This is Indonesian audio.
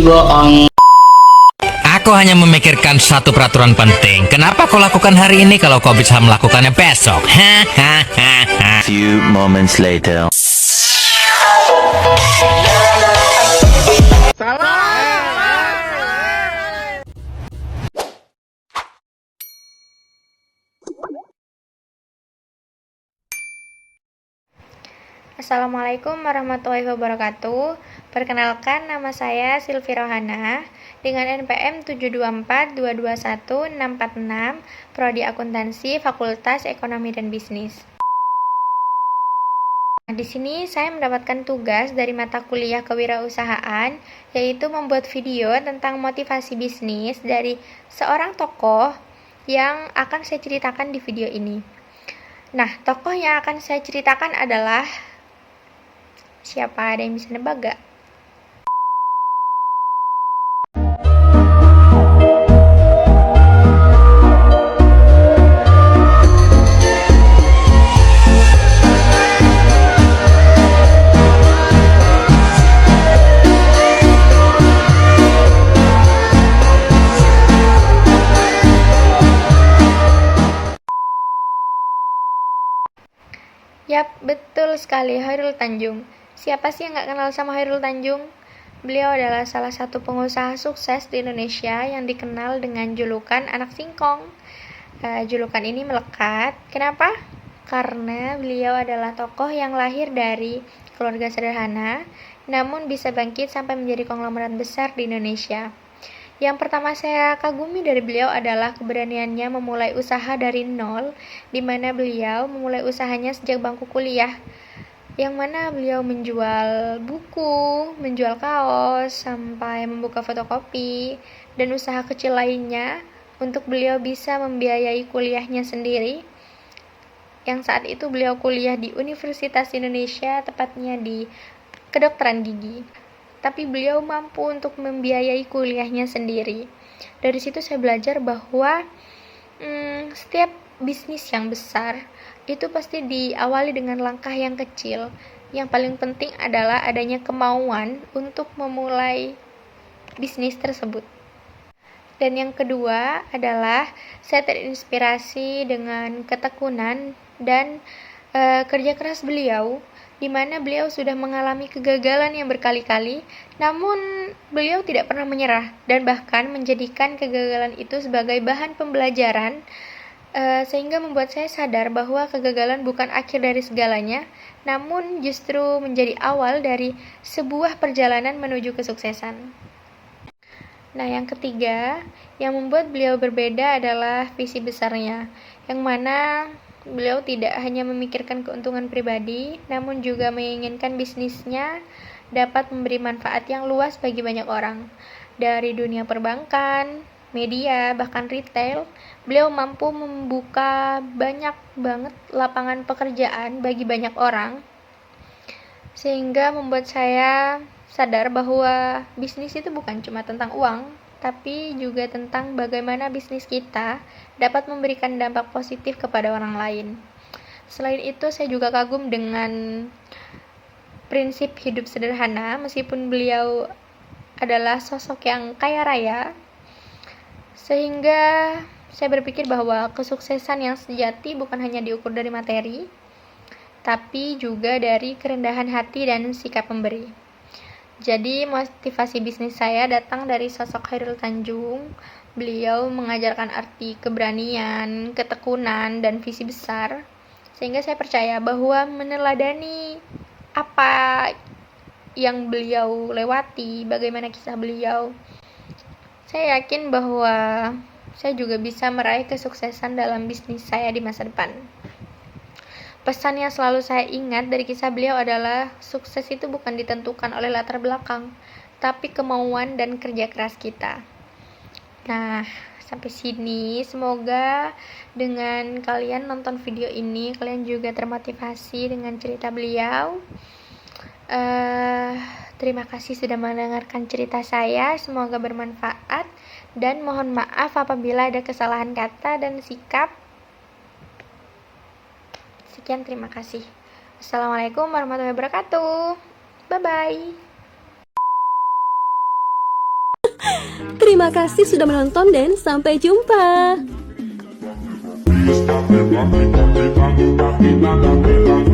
bohong. Aku hanya memikirkan satu peraturan penting. Kenapa kau lakukan hari ini kalau kau bisa melakukannya besok? Hahaha. Few moments later. Assalamualaikum warahmatullahi wabarakatuh. Perkenalkan, nama saya Silvi Rohana dengan NPM 724221646, Prodi Akuntansi, Fakultas Ekonomi dan Bisnis. Nah, di sini saya mendapatkan tugas dari mata kuliah kewirausahaan, yaitu membuat video tentang motivasi bisnis dari seorang tokoh yang akan saya ceritakan di video ini. Nah, tokoh yang akan saya ceritakan adalah siapa? Ada yang bisa nebak gak? Yap, betul sekali, Chairul Tanjung. Siapa sih yang gak kenal sama Chairul Tanjung? Beliau adalah salah satu pengusaha sukses di Indonesia yang dikenal dengan julukan anak singkong. Julukan ini melekat. Kenapa? Karena beliau adalah tokoh yang lahir dari keluarga sederhana, namun bisa bangkit sampai menjadi konglomerat besar di Indonesia. Yang pertama saya kagumi dari beliau adalah keberaniannya memulai usaha dari nol, di mana beliau memulai usahanya sejak bangku kuliah, yang mana beliau menjual buku, menjual kaos, sampai membuka fotokopi, dan usaha kecil lainnya untuk beliau bisa membiayai kuliahnya sendiri, yang saat itu beliau kuliah di Universitas Indonesia, tepatnya di kedokteran gigi. Tapi beliau mampu untuk membiayai kuliahnya sendiri. Dari situ saya belajar bahwa setiap bisnis yang besar itu pasti diawali dengan langkah yang kecil. Yang paling penting adalah adanya kemauan untuk memulai bisnis tersebut. Dan yang kedua adalah saya terinspirasi dengan ketekunan dan kerja keras beliau, di mana beliau sudah mengalami kegagalan yang berkali-kali, namun beliau tidak pernah menyerah dan bahkan menjadikan kegagalan itu sebagai bahan pembelajaran, sehingga membuat saya sadar bahwa kegagalan bukan akhir dari segalanya, namun justru menjadi awal dari sebuah perjalanan menuju kesuksesan. Nah, yang ketiga yang membuat beliau berbeda adalah visi besarnya, yang mana beliau tidak hanya memikirkan keuntungan pribadi, namun juga menginginkan bisnisnya dapat memberi manfaat yang luas bagi banyak orang. Dari dunia perbankan, media, bahkan retail, beliau mampu membuka banyak banget lapangan pekerjaan bagi banyak orang, sehingga membuat saya sadar bahwa bisnis itu bukan cuma tentang uang, tapi juga tentang bagaimana bisnis kita dapat memberikan dampak positif kepada orang lain. Selain itu, saya juga kagum dengan prinsip hidup sederhana, meskipun beliau adalah sosok yang kaya raya, sehingga saya berpikir bahwa kesuksesan yang sejati bukan hanya diukur dari materi, tapi juga dari kerendahan hati dan sikap memberi. Jadi motivasi bisnis saya datang dari sosok Chairul Tanjung. Beliau mengajarkan arti keberanian, ketekunan, dan visi besar, sehingga saya percaya bahwa meneladani apa yang beliau lewati, bagaimana kisah beliau, saya yakin bahwa saya juga bisa meraih kesuksesan dalam bisnis saya di masa depan. Pesan yang selalu saya ingat dari kisah beliau adalah sukses itu bukan ditentukan oleh latar belakang, tapi kemauan dan kerja keras kita. Nah, sampai sini semoga dengan kalian nonton video ini, kalian juga termotivasi dengan cerita beliau. Terima kasih sudah mendengarkan cerita saya, semoga bermanfaat, dan mohon maaf apabila ada kesalahan kata dan sikap. Sekian, terima kasih. Assalamualaikum warahmatullahi wabarakatuh. Bye-bye. Terima kasih sudah menonton dan sampai jumpa. Stop it, rock it, rock it, rock it, rock it, rock it, rock it.